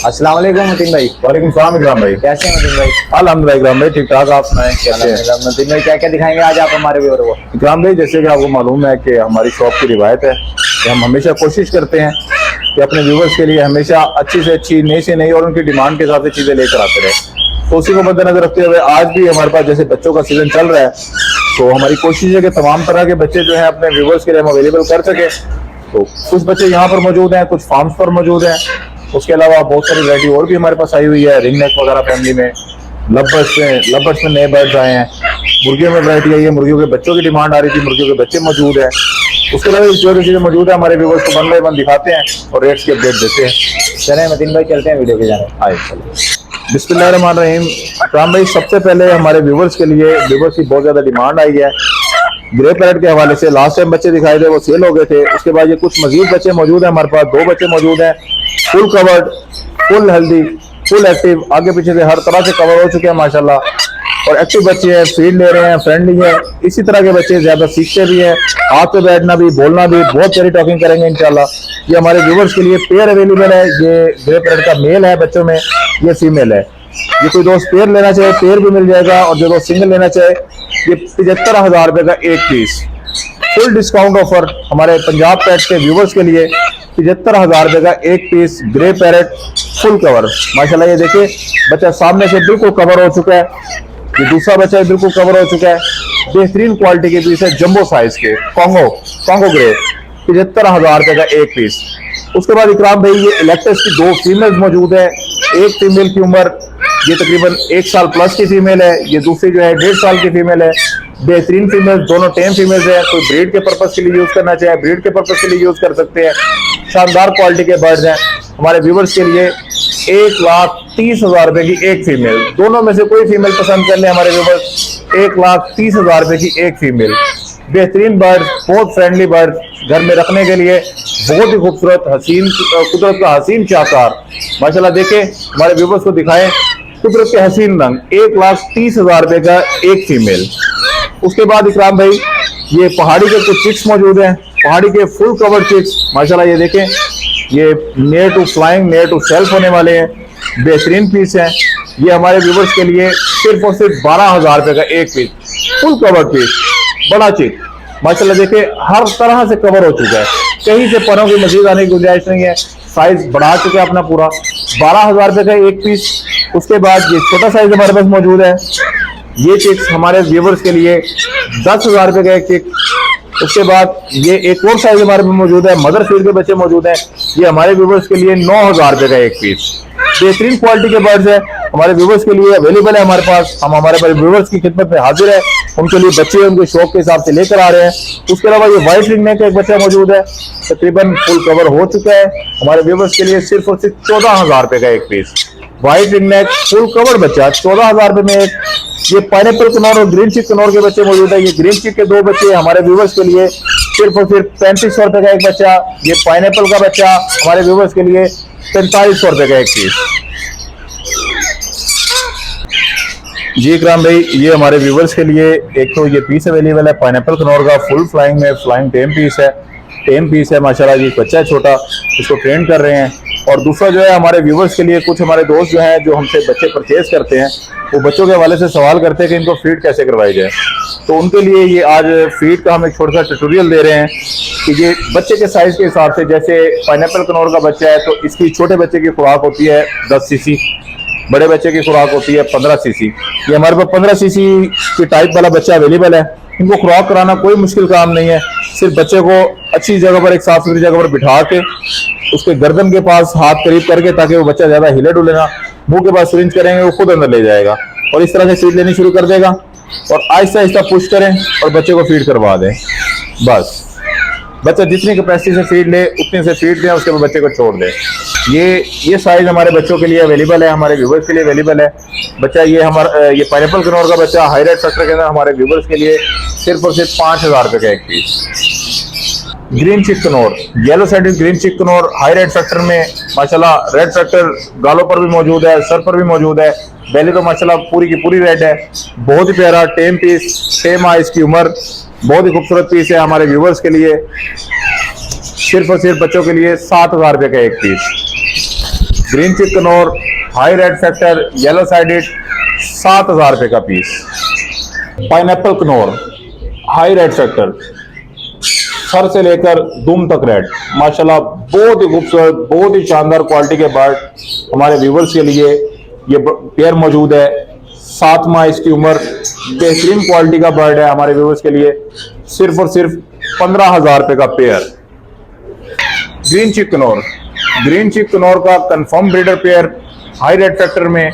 अस्सलाम वालेकुम मतीन भाई। वालेकुम सलाम इकराम भाई। कैसे हैं मतीन भाई? अल्हम्दुलिल्लाह इकराम भाई, ठीक ठाक। आप सुनाएं कैसे हैं? अल्हम्दुलिल्लाह। मतीन भाई क्या क्या दिखाएंगे आज आप हमारे व्यूअर को? इकराम भाई, जैसे कि आपको मालूम है कि हमारी शॉप की रिवायत है कि हम हमेशा कोशिश करते हैं कि अपने व्यूवर्स के लिए हमेशा अच्छी से अच्छी, नई से नई और उनकी डिमांड के हिसाब से चीज़ें लेकर आते रहे। तो उसी को मद्देनजर रखते हुए आज भी हमारे पास जैसे बच्चों का सीजन चल रहा है, तो हमारी कोशिश है कि तमाम तरह के बच्चे जो है अपने व्यूवर्स के लिए हम अवेलेबल कर सके। तो कुछ बच्चे यहाँ पर मौजूद हैं, कुछ फार्म्स पर मौजूद हैं। उसके अलावा बहुत सारी वैरायटी और भी हमारे पास आई हुई है, रिंग नेक वगैरह फैमिली में, लवबर्ड्स में नए बर्ड्स आए हैं, मुर्गियों में वैरायटी आई है, मुर्गियों के बच्चों की डिमांड आ रही थी, मुर्गियों के बच्चे मौजूद है। उसके अलावा जो जो चीज़ें मौजूद है हमारे व्यूवर्स को वन बाय वन दिखाते हैं और रेट्स की अपडेट देते हैं। चलें मतीन भाई, चलते हैं वीडियो के जाने। आए बिस्मिल्लाहिर्रहमानिर्रहीम। इकराम भाई, सबसे पहले हमारे व्यूवर्स के लिए, व्यूवर्स की बहुत ज़्यादा डिमांड आई है ग्रे पैरेट के हवाले से। लास्ट टाइम बच्चे दिखाए थे वो सेल हो गए थे। उसके बाद ये कुछ मजीद बच्चे मौजूद हैं हमारे पास। 2 बच्चे मौजूद हैं, full covered, full healthy, full active, आगे पीछे से हर तरह से कवर हो चुके हैं माशाल्लाह। और एक्टिव बच्चे हैं, फीड ले रहे हैं, फ्रेंडली है। इसी तरह के बच्चे ज्यादा सीखते भी हैं, हाथ पे बैठना भी, बोलना भी, बहुत सारी टॉकिंग करेंगे इंशाल्लाह। ये हमारे व्यूवर्स के लिए पेयर अवेलेबल है। ये ग्रे पैरेट का मेल है बच्चों में, ये फीमेल है। ये कोई दोस्त पेयर लेना चाहे पेयर भी मिल जाएगा, और जो दोस्त सिंगल लेना चाहे ये 75,000 रुपए का एक पीस। फुल डिस्काउंट ऑफर हमारे पंजाब पेट्स के व्यूवर्स के लिए, 75,000 रुपए का एक piece grey parrot full cover. माशाल्लाह ये देखिए, बच्चा सामने से बिल्कुल कवर हो चुका है, ये दूसरा बच्चा बिल्कुल कवर हो चुका है। बेहतरीन क्वालिटी के पीस है, जंबो साइज के, कॉन्गो ग्रे, 75,000 रुपए का एक पीस। उसके बाद इकराम भाई, ये इलेक्ट्रस की 2 फीमेल्स मौजूद है। एक फीमेल की उम्र ये तकरीबन 1 साल प्लस की फीमेल है, ये दूसरी जो है 1.5 साल की फीमेल है। बेहतरीन फीमेल, दोनों टेम फीमेल्स हैं। कोई ब्रीड के पर्पज के लिए यूज करना चाहे ब्रीड के पर्पज के लिए यूज कर सकते हैं। शानदार क्वालिटी के बर्ड्स हैं हमारे व्यूवर्स के लिए। 1,30,000 रुपए की एक फीमेल, दोनों में से कोई फीमेल पसंद कर ले हमारे व्यूवर्स, 1,30,000 रुपए की एक फीमेल। बेहतरीन बर्ड, बहुत फ्रेंडली बर्ड, घर में रखने के लिए बहुत ही खूबसूरत, हसीन, कुदरत का हसीन शाहकार। माशाल्लाह देखे, हमारे व्यूवर्स को दिखाएं कुदरत के हसीन रंग। 1,30,000 रुपए का एक फीमेल। उसके बाद इकराम भाई, ये पहाड़ी के कुछ चिक्स मौजूद हैं, पहाड़ी के फुल कवर चिक्स। माशाल्लाह ये देखें, ये near to flying, near to self होने वाले हैं, बेहतरीन पीस हैं। ये हमारे व्यूवर्स के लिए सिर्फ और सिर्फ 12,000 रुपए का एक पीस, फुल कवर पीस, बड़ा चिक। माशाल्लाह देखे, हर तरह से कवर हो चुका है, कहीं से परों की मजीद आने की गुंजाइश नहीं है। साइज बढ़ा चुके हैं अपना पूरा। 12,000 रुपए का एक पीस। उसके बाद ये छोटा साइज हमारे पास मौजूद है। ये चिक्स हमारे व्यूवर्स के लिए 10,000 रुपए का एक चिक। उसके बाद ये एक और साइज हमारे पास मौजूद है, मदर फीड के बच्चे मौजूद हैं। ये हमारे व्यूवर्स के लिए 9,000 रुपए का एक पीस। बेहतरीन क्वालिटी के बर्ड्स है हमारे व्यूवर्स के लिए अवेलेबल है हमारे पास। हम हमारे व्यूवर्स की खिदमत में हाजिर है, उनके लिए बच्चे उनके शौक के हिसाब से लेकर आ रहे हैं। उसके अलावा ये व्हाइट रिंग नेक का एक बच्चा मौजूद है, तकरीबन फुल कवर हो चुका है। हमारे व्यूवर्स के लिए सिर्फ और सिर्फ 14,000 रुपए का एक piece, white ring neck full cover बच्चा, 14,000 रुपए में एक। ये पाइनएप्पल कनौर और ग्रीन चिक कनौर के बच्चे मौजूद है। ये ग्रीन चिक के 2 बच्चे हमारे व्यूवर्स के लिए सिर्फ और सिर्फ 3500 रुपए का एक बच्चा। ये पाइनएप्पल का बच्चा हमारे व्यूवर्स के लिए 4500 रुपए का एक पीस। जी इकराम भाई, ये हमारे व्यूवर्स के लिए एक तो ये पीस अवेलेबल है पाइनएप्पल कनौर का, फुल फ्लाइंग में, फ्लाइंग टेम पीस है माशाल्लाह। ये बच्चा है छोटा, इसको ट्रेन कर रहे हैं। और दूसरा जो है हमारे व्यूवर्स के लिए, कुछ हमारे दोस्त जो हैं जो हमसे बच्चे परचेज करते हैं, वो बच्चों के हवाले से सवाल करते हैं कि इनको फीड कैसे करवाई जाए। तो उनके लिए ये आज फीड का हम एक छोटा सा ट्यूटोरियल दे रहे हैं कि ये बच्चे के साइज के हिसाब से, जैसे पाइनएप्पल कनौर का बच्चा है तो इसकी छोटे बच्चे की खुराक होती है 10 सीसी, बड़े बच्चे की खुराक होती है 15 सीसी। ये हमारे पास 15 सीसी की टाइप वाला बच्चा अवेलेबल है। इनको खुराक कराना कोई मुश्किल काम नहीं है, सिर्फ बच्चे को अच्छी जगह पर, एक साफ सुथरी जगह पर बिठा के उसके गर्दन के पास हाथ करीब करके, ताकि वो बच्चा ज्यादा हिले डुले ना, मुंह के पास सिरिंज करेंगे वो खुद अंदर ले जाएगा और इस तरह से फीड लेनी शुरू कर देगा। और आहिस्ता आहिस्ता पुश करें और बच्चे को फीड करवा दें। बस बच्चा जितनी कैपेसिटी से फीड ले उतने से फीड दें, उसके बाद बच्चे को छोड़ दें। ये साइज हमारे बच्चों के लिए अवेलेबल है, हमारे व्यूवर्स के लिए अवेलेबल है। बच्चा ये हमारा ये पाइनएप्पल कनौर का बच्चा हाई रेट फैक्टर के अंदर हमारे व्यूवर्स के लिए सिर्फ और सिर्फ 5,000 रुपए का एक piece. Green cheek Knorr, yellow sided green cheek conure high red factor में माशाल्लाह, रेड फैक्टर गालों पर भी मौजूद है, सर पर भी मौजूद है। बेली तो माशाल्लाह पूरी की पूरी रेड है, बहुत ही प्यारा टेम पीस, 6 माह इसकी उम्र, बहुत ही खूबसूरत पीस है हमारे व्यूवर्स के लिए। सिर्फ और सिर्फ बच्चों के लिए 7,000 रुपए का एक piece. Green cheek conure high red factor yellow sided 7,000 रुपए का piece. Pineapple conure high red factor, सर से लेकर दुम तक रेड, माशाल्लाह बहुत ही खूबसूरत, बहुत ही शानदार क्वालिटी के बर्ड हमारे व्यूवर्स के लिए ये पेयर मौजूद है। 7 माह इसकी उम्र, बेहतरीन क्वालिटी का बर्ड है हमारे व्यूवर्स के लिए, सिर्फ और सिर्फ 15,000 रुपए का pair. Green cheek Knorr, green cheek Knorr का confirm breeder pair high red factor में,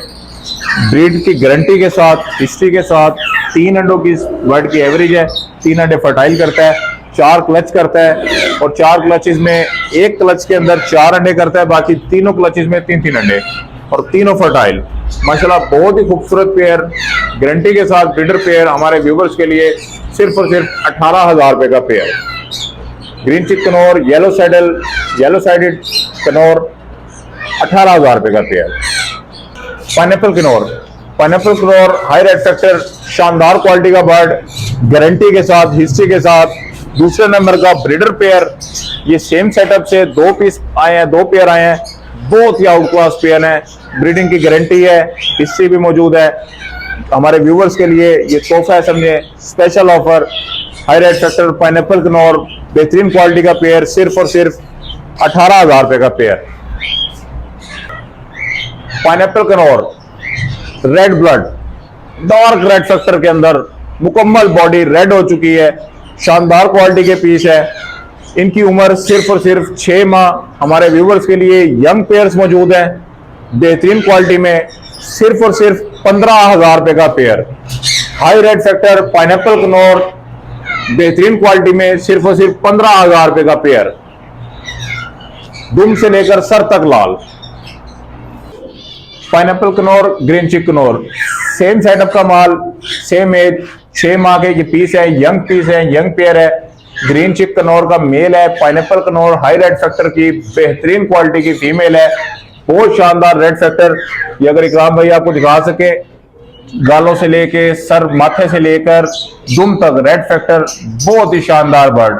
ब्रीड की गारंटी के साथ, हिस्ट्री के साथ, 3 अंडों की बर्ड की एवरेज है, 3 अंडे फर्टाइल करता है, 4 क्लच करता है और 4 क्लचेस में एक क्लच के अंदर 4 अंडे करता है, बाकी तीनों क्लचेस में 3-3 अंडे और तीनों फर्टाइल। माशाल्लाह बहुत ही खूबसूरत पेयर, गारंटी के साथ ब्रीडर पेयर हमारे व्यूवर्स के लिए सिर्फ और सिर्फ 18,000 रुपए का pair. Green cheek Knorr yellow sided Knorr 18,000 रुपए का pair. Pineapple Knorr, pineapple conure high red factor, शानदार क्वालिटी का बर्ड, गारंटी के साथ, हिस्ट्री के साथ, दूसरे नंबर का ब्रीडर पेयर। ये सेम सेटअप से 2 पीस आए हैं, 2 पेयर आए हैं, बहुत ही आउट क्लास पेयर है, ब्रीडिंग की गारंटी है, हिस्ट्री भी मौजूद है। हमारे व्यूवर्स के लिए ये तोहफा है, समझे special offer. High red factor pineapple Knorr बेहतरीन क्वालिटी का पेयर, सिर्फ और सिर्फ 18,000 रुपए का pair. Pineapple Knorr red blood, dark red factor के अंदर, मुकम्मल बॉडी रेड हो चुकी है, शानदार क्वालिटी के पीस है। इनकी उम्र सिर्फ और सिर्फ 6 माह। हमारे व्यूवर्स के लिए यंग पेयर्स मौजूद हैं बेहतरीन क्वालिटी में, सिर्फ और सिर्फ 15,000 रुपए का pair. High red factor pineapple Knorr बेहतरीन क्वालिटी में, सिर्फ और सिर्फ 15,000 रुपए का पेयर। दुम से लेकर सर तक लाल। Pineapple Knorr green cheek Knorr, same setup का माल, सेम एज, 6 माह के ये पीस है, यंग पीस है, यंग पेयर है। ग्रीन चिक कनौर का मेल है, pineapple conure high red factor की बेहतरीन क्वालिटी की फीमेल है, बहुत शानदार रेड फैक्टर। ये अगर इकराम भाई आपको दिखा सके, गालों से लेके सर, माथे से लेकर दुम तक रेड फैक्टर, बहुत ही शानदार बर्ड,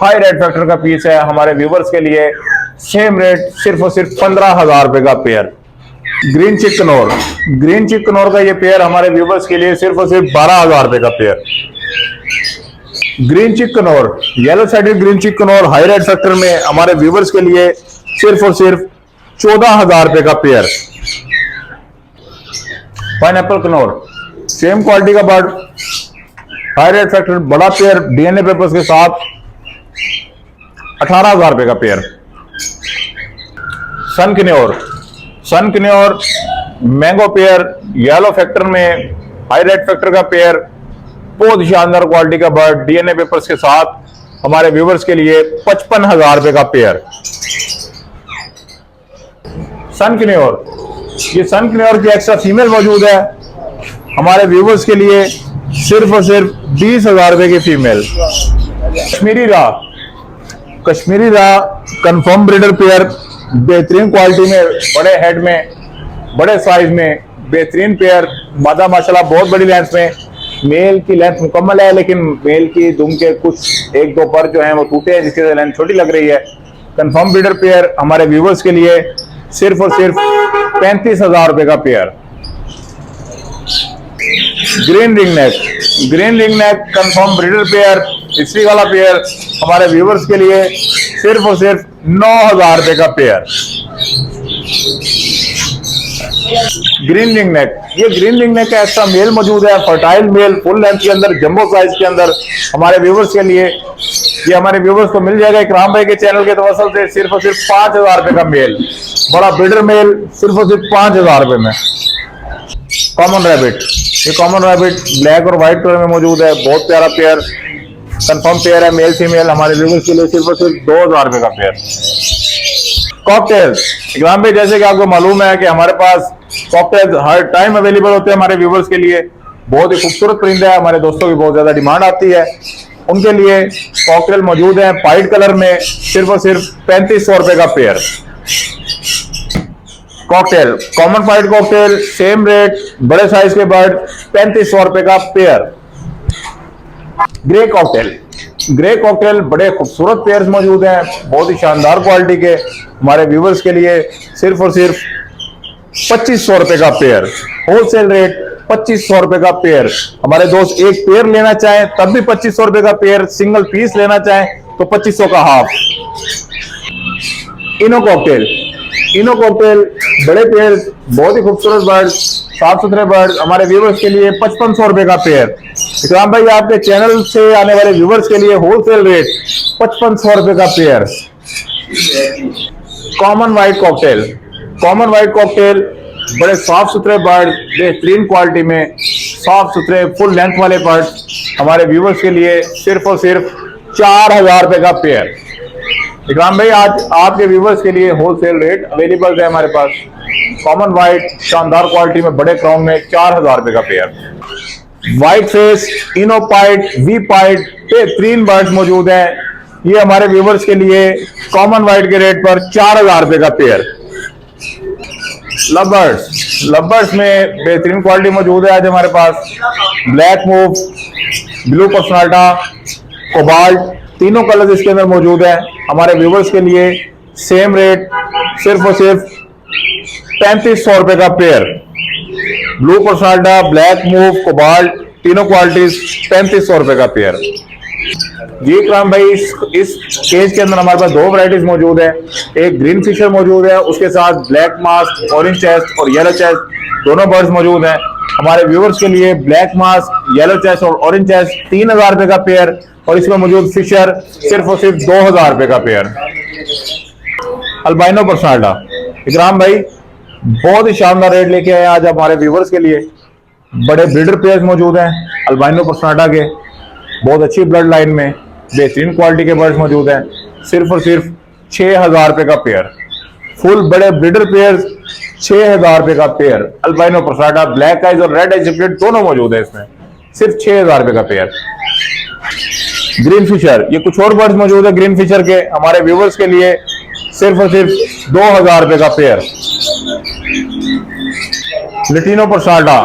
हाई रेड फैक्टर का पीस है हमारे व्यूवर्स के लिए। सेम रेट, सिर्फ और सिर्फ 15,000 रुपए का pair. Green cheek Knorr, green cheek Knorr का ये पेयर हमारे व्यूवर्स के लिए सिर्फ और सिर्फ 12,000 रुपए का pair. Green cheek Knorr yellow sided green cheek conure high red factor में हमारे व्यूवर्स के लिए सिर्फ और सिर्फ 14,000 रुपए का pair. Pineapple conure same quality का बर्ड, हाई रेड फैक्टर, बड़ा पेयर, डीएनए पेपर्स के साथ, 18,000 रुपए का pair. Sun conure, sun conure mango pair, yellow factor में, हाई रेड फैक्टर का पेयर, बहुत शानदार क्वालिटी का बर्ड, डीएनए पेपर्स के साथ हमारे व्यूवर्स के लिए 55,000 रुपए का पेयर। सन कनौर, ये सन कनौर की एक्स्ट्रा फीमेल मौजूद है हमारे व्यूवर्स के लिए, सिर्फ और सिर्फ 20,000 रुपए की फीमेल। कश्मीरी रा, कश्मीरी रा कंफर्म ब्रीडर पेयर, बेहतरीन क्वालिटी में, बड़े हेड में, बड़े साइज में, बेहतरीन पेयर। मादा माशाल्लाह बहुत बड़ी लेंथ में, मेल की लेंथ मुकम्मल है, लेकिन मेल की दुम के कुछ 1-2 पर जो हैं वो टूटे हैं, जिसकी लेंथ छोटी लग रही है। कंफर्म ब्रीडर पेयर हमारे व्यूवर्स के लिए सिर्फ और सिर्फ 35,000 रुपए का pair. Green ring neck, green ring neck confirm breeder pair, history वाला पेयर हमारे व्यूवर्स के लिए सिर्फ और सिर्फ 9,000 रुपए का पेयर। ग्रीन रिंग नेक, ये ग्रीन रिंग नेक का एक्स्ट्रा मेल मौजूद है, फर्टाइल मेल, फुल लेंथ के अंदर, जंबो साइज के अंदर हमारे व्यूवर्स के लिए। ये हमारे व्यूवर्स को मिल जाएगा इकराम भाई के चैनल के तवसल से सिर्फ और सिर्फ 5,000 रुपए का मेल, बड़ा ब्रीडर मेल, सिर्फ और सिर्फ 5,000 रुपए में। कॉमन रैबिट, ये कॉमन रैबिट ब्लैक और व्हाइट कलर में मौजूद है, बहुत प्यारा पेयर, कंफर्म पेयर है, मेल फीमेल, हमारे व्यूवर्स के लिए सिर्फ और सिर्फ 2,000 रुपए का पेयर। कॉकटेल, इकराम भाई जैसे कि आपको मालूम है कि हमारे पास कॉकटेल हर टाइम अवेलेबल होते हैं हमारे व्यूवर्स के लिए, बहुत ही खूबसूरत परिंदा है, हमारे दोस्तों की बहुत ज्यादा डिमांड आती है, उनके लिए कॉकटेल मौजूद है वाइट कलर में, सिर्फ और सिर्फ 3500 रुपए का pair. Cocktail, common white cocktail, same rate, बड़े साइज के बर्ड, 3500 रुपए का pair. Grey cocktail, grey cocktail बड़े खूबसूरत पेयर्स मौजूद हैं, बहुत ही शानदार क्वालिटी के, हमारे व्यूवर्स के लिए सिर्फ और सिर्फ 2500 रुपए का पेयर। होलसेल रेट 2500 रुपए का पेयर। हमारे दोस्त एक पेयर लेना चाहें तब भी 2500 रुपए का पेयर, सिंगल पीस लेना चाहें तो 2500 का हाफ। इनो कॉकटेल, इनो कॉकटेल बड़े पेयर, बहुत ही खूबसूरत बर्ड, साफ सुथरे बर्ड, हमारे व्यूवर्स के लिए 5500 रुपए का पेयर। इकराम भाई आपके चैनल से आने वाले व्यूवर्स के लिए होलसेल रेट 5500 रुपए का pair. Common white cocktail, common white cocktail बड़े साफ सुथरे बर्ड, बेहतरीन क्वालिटी में साफ सुथरे फुल लेंथ वाले बर्ड, हमारे व्यूवर्स के लिए सिर्फ और सिर्फ 4000 रुपए का पेयर। इकराम भाई आज आपके व्यूवर्स के लिए होलसेल रेट अवेलेबल है हमारे पास। कॉमन व्हाइट शानदार क्वालिटी में बड़े क्राउन में 4000 रुपए का पेयर। व्हाइट फेस, इनोपाइट, वी पाइट, बेहतरीन बर्ड्स मौजूद हैं। ये हमारे व्यूवर्स के लिए कॉमन व्हाइट के रेट पर 4000 रुपए का पेयर। लवर्स, लवर्स में बेहतरीन क्वालिटी मौजूद है आज हमारे पास। ब्लैक मूव, ब्लू पर्सनाल्टा, कोबाल्ट, तीनों कलर्स इसके अंदर मौजूद है। हमारे व्यूवर्स के लिए सेम रेट सिर्फ और सिर्फ 3500 रुपए का pair. Blue personata, black mauve, cobalt, तीनों क्वालिटीज 3500 रुपए का पेयर। जी इकराम भाई इस केज के अंदर हमारे पास दो वैरायटीज मौजूद है। एक ग्रीन फिशर मौजूद है, उसके साथ ब्लैक मास्क, ऑरेंज चेस्ट और येलो चेस्ट दोनों बर्ड्स मौजूद हैं। हमारे व्यूवर्स के लिए ब्लैक मास्क, येलो चेस्ट और ऑरेंज चेस्ट 3000 रुपए का पेयर और इसमें मौजूद फिशर सिर्फ और सिर्फ 2000 रुपए का पेयर। अल्बाइनो पर्सनाल्टा, इकराम भाई बहुत ही शानदार रेट लेके आए आज हमारे व्यूवर्स के लिए। बड़े ब्रीडर पेयर्स मौजूद हैं अल्बाइनो पर्सनाल्टा के, बहुत अच्छी ब्लड लाइन में बेहतरीन क्वालिटी के बर्ड्स मौजूद हैं। सिर्फ और सिर्फ 6000 रुपए का पेयर। फुल बड़े ब्रीडर पेयर्स 6000 रुपए का पेयर। अल्बाइनो पर्सनाल्टा, ब्लैक आइज और रेड आइज स्प्लिट दोनों मौजूद है इसमें, सिर्फ 6000 रुपए का पेयर। ग्रीन फिशर, ये कुछ और बर्ड्स मौजूद है ग्रीन फिशर के, हमारे व्यूवर्स के लिए सिर्फ और सिर्फ 2000 रुपए का पेयर। लिटिनो पर्सनाल्टा,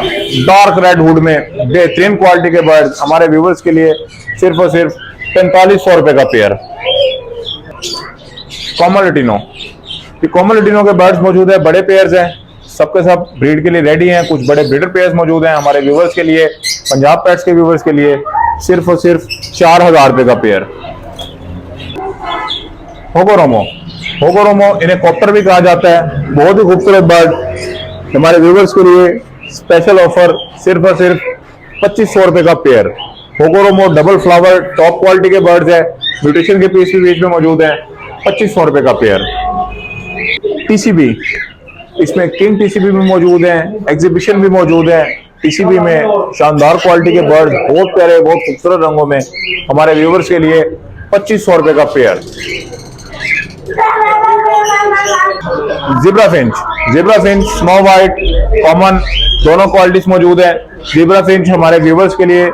डार्क रेड हुड में बेहतरीन क्वालिटी के बर्ड्स, हमारे व्यूवर्स के लिए सिर्फ और सिर्फ 4500 रुपए का पेयर। कॉमन लिटिनो, ये कॉमन लिटिनो के बर्ड्स मौजूद है, बड़े पेयर्स हैं, सबके सब ब्रीड के लिए रेडी हैं। कुछ बड़े ब्रीडर पेयर्स मौजूद हैं हमारे व्यूवर्स के लिए, पंजाब पेट्स के व्यूवर्स के लिए सिर्फ और सिर्फ 4000 रुपए का पेयर। होगोरोमो, होगोरोमो इन्हें कॉप्टर भी कहा जाता है, बहुत ही खूबसूरत बर्ड, हमारे व्यूवर्स के लिए स्पेशल ऑफर सिर्फ और सिर्फ 2500 रुपए का pair. Hagoromo double flower top quality के बर्ड्स है, म्यूटेशन के पीस भी बीच में मौजूद है, 2500 रुपए का पेयर। टीसीबी, इसमें किंग टीसीबी भी मौजूद है, एग्जीबिशन भी मौजूद है। टीसीबी में शानदार क्वालिटी के बर्ड्स, बहुत प्यारे बहुत खूबसूरत रंगों में, हमारे व्यूवर्स के लिए 2500 रुपए का pair. Zebra Finch, zebra Finch snow white common दोनों क्वालिटीज मौजूद है। जिब्रा फिंच हमारे व्यूवर्स के लिए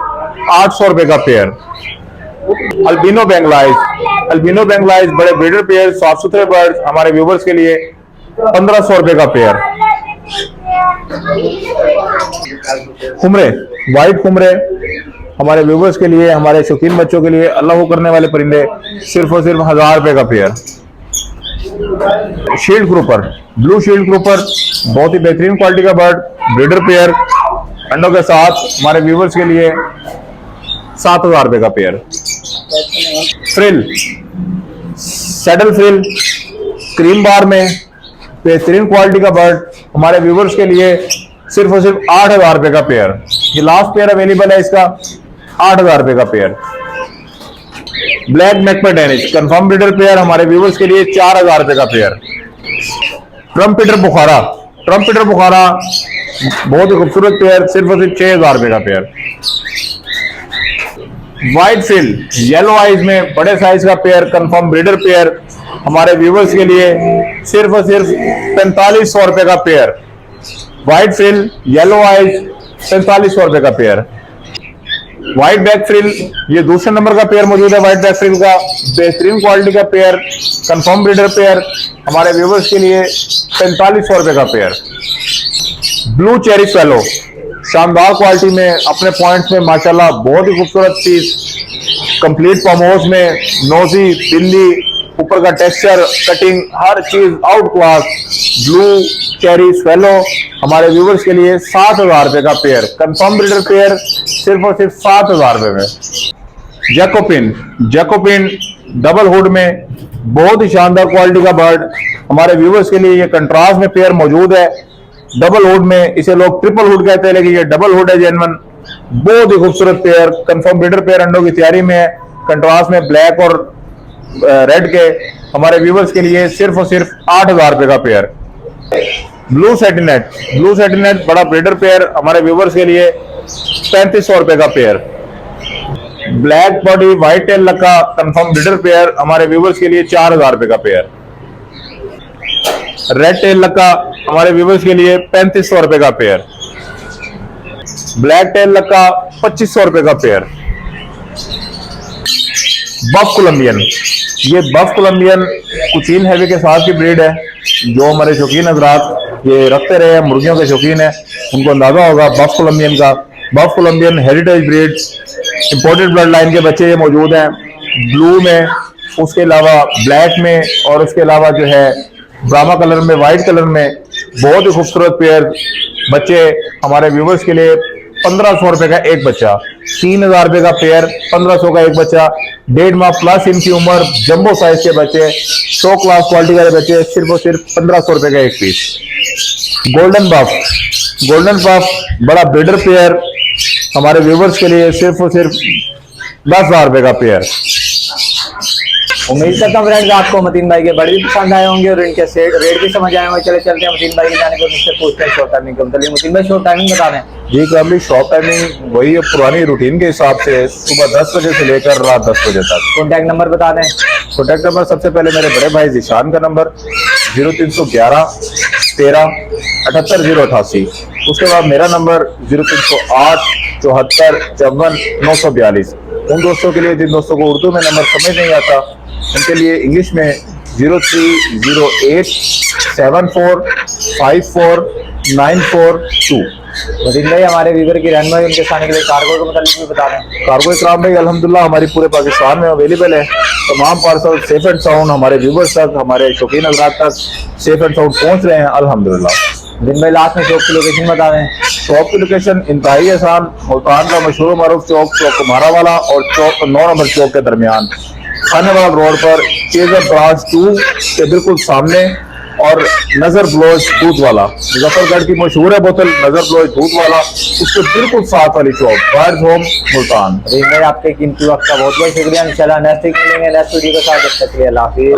800 रुपए का पेयर। अल्बिनो बेंगलाइज, अल्बिनो बेंगलाइज बड़े ब्रीडर पेयर, साफ सुथरे बर्ड्स, हमारे व्यूवर्स के लिए 1500 रुपए का पेयर। खुमरे, व्हाइट खुमरे हमारे व्यूवर्स के लिए, हमारे शौकीन बच्चों के लिए, अल्लाह को करने वाले परिंदे सिर्फ और सिर्फ 1000 रुपए का pair. Shield grouper, blue shield grouper बहुत ही बेहतरीन क्वालिटी का बर्ड, ब्रीडर पेयर अंडों के साथ, हमारे व्यूवर्स के लिए 7000 रुपए का pair. Frill, saddle frill cream bar में बेहतरीन क्वालिटी का बर्ड, हमारे व्यूवर्स के लिए सिर्फ और सिर्फ 8000 रुपए का पेयर। ये लास्ट पेयर अवेलेबल है इसका, 8000 रुपए का पेयर। ब्लैक मैकपर डेनिश कंफर्म ब्रीडर पेयर, हमारे व्यूवर्स के लिए 4000 रुपए का पेयर। ट्रम्पिटर बुखारा, ट्रम्पिटर बुखारा बहुत ही खूबसूरत पेयर, सिर्फ और सिर्फ 6000 रुपए का पेयर। व्हाइट फिल येलो आइज में बड़े साइज का पेयर, कंफर्म ब्रीडर पेयर, हमारे व्यूवर्स के लिए सिर्फ और सिर्फ 4500 रुपए का पेयर। व्हाइट फिल येलो आइज 4500 रुपए का पेयर। व्हाइट बैक फ्रिल, ये दूसरे नंबर का पेयर मौजूद है व्हाइट बैक फ्रिल का, बेहतरीन क्वालिटी का पेयर, कंफर्म ब्रीडर पेयर, हमारे व्यूवर्स के लिए 4500 रुपए का पेयर। ब्लू चेरी फेलो शानदार क्वालिटी में, अपने पॉइंट्स में माशाल्लाह बहुत ही खूबसूरत पीस, कंप्लीट फार्म हाउस में, नोजी, बिल्ली, ऊपर का टेक्सचर, कटिंग, हर चीज out class. Blue cherry swallow हमारे व्यूवर्स के लिए 7,000 रुपए का पेयर, कंफर्म ब्रीडर पेयर सिर्फ और सिर्फ 7,000 रुपए में। जैकोपिन डबल हुड में बहुत ही शानदार क्वालिटी का बर्ड हमारे व्यूवर्स के लिए ये कंट्रास्ट में पेयर मौजूद है। डबल हुड में, इसे लोग ट्रिपल हुड कहते हैं लेकिन ये डबल हुड है जेन्युइन। बहुत ही खूबसूरत पेयर, कंफर्म ब्रीडर पेयर अंडों की तैयारी में है। कंट्रास्ट में ब्लैक और रेड के हमारे व्यूवर्स के लिए सिर्फ और सिर्फ 8,000 रुपए का पेयर। ब्लू सेटिनेट बड़ा ब्रीडर पेयर हमारे व्यूवर्स के लिए 3500 रुपए का pair. Black body white tail लका कंफर्म ब्रीडर पेयर हमारे व्यूवर्स के लिए 4,000 रुपए का पेयर। रेड टेल लका हमारे व्यूवर्स के लिए 3500 रुपए का पेयर। ब्लैक टेल लका 2500 रुपए का पेयर। बफ कोलंबियन, ये बफ कोलंबियन कुचीन हैवी के साथ की ब्रीड है। जो हमारे शौकीन हजरात ये रखते रहे हैं, मुर्गियों के शौकीन है, उनको अंदाजा होगा बफ कोलंबियन का। Buff Colombian heritage breed, imported blood line के बच्चे ये मौजूद हैं ब्लू में, उसके अलावा ब्लैक में और उसके अलावा जो है ब्रामा कलर में, व्हाइट कलर में। बहुत ही खूबसूरत पेयर बच्चे हमारे व्यूवर्स के लिए 1500 रुपए का एक बच्चा, 3,000 रुपए का पेयर, 1500 का एक बच्चा। 1.5 माह प्लस इनकी उम्र, जंबो साइज के बच्चे, 100 क्लास क्वालिटी के बच्चे, सिर्फ और सिर्फ 1500 रुपए का एक पीस। गोल्डन बफ बड़ा ब्रीडर पेयर हमारे व्यूवर्स के लिए सिर्फ और सिर्फ 10,000 रुपए का पेयर। उम्मीद करता हूँ फ्रेंड्स आपको मतीन भाई के बड़े भी पसंद आए होंगे और इनके रेट भी समझ आए होंगे। चले चलते हैं मतीन भाई की जाने को, मुझसे पूछते हैं शॉर्ट टाइमिंग का। चलिए मतीन भाई शॉर्ट टाइमिंग बता दें। जी काबली, शॉप टाइमिंग वही है पुरानी रूटीन के हिसाब से, सुबह 10 बजे से लेकर रात 10 बजे तक। कॉन्टैक्ट नंबर बता दें। कॉन्टैक्ट नंबर सबसे पहले मेरे बड़े भाई जिशान का नंबर 0311 13 78 088। उसके बाद मेरा नंबर 0308 74 54 942। उन दोस्तों के लिए जिन दोस्तों को उर्दू में नंबर समझ नहीं आता, उनके लिए इंग्लिश में 0308 74 54 942। मतीन भाई हमारे व्यूवर की रहनुमाई उनके सामने के लिए कार्गो के मतलब भी बता दें। कार्गो इकराम भाई अल्हम्दुलिल्लाह हमारी पूरे पाकिस्तान में अवेलेबल है। तमाम पार्सल सेफ एंड साउंड हमारे व्यूवर्स तक, हमारे शौकीन हज़रात तक सेफ एंड साउंड पहुंच रहे हैं अल्हम्दुलिल्लाह। दिन भाई लास्ट में शॉप की लोकेशन बता दें। शॉप की लोकेशन इंतहाई आसान, मुल्तान का मशहूर मारूफ चौक कुम्हारा वाला और चौक 9 नंबर चौक के दरमियान, खानेवाल रोड पर चेजर ब्रांच 2 के बिल्कुल सामने, और नजर ब्लोज दूध वाला, मुजफ्फरगढ़ की मशहूर है बोतल नजर ब्लोज दूध वाला, उसके बिल्कुल साथ वाली शॉप, बर्ड्स होम मुल्तान। भाई आपके कीमती वक्त का बहुत बहुत शुक्रिया। इंशाल्लाह नेक्स्ट वीक मिलेंगे नेक्स्ट वीडियो के साथ। तब तक के लिए अल्लाह हाफिज़।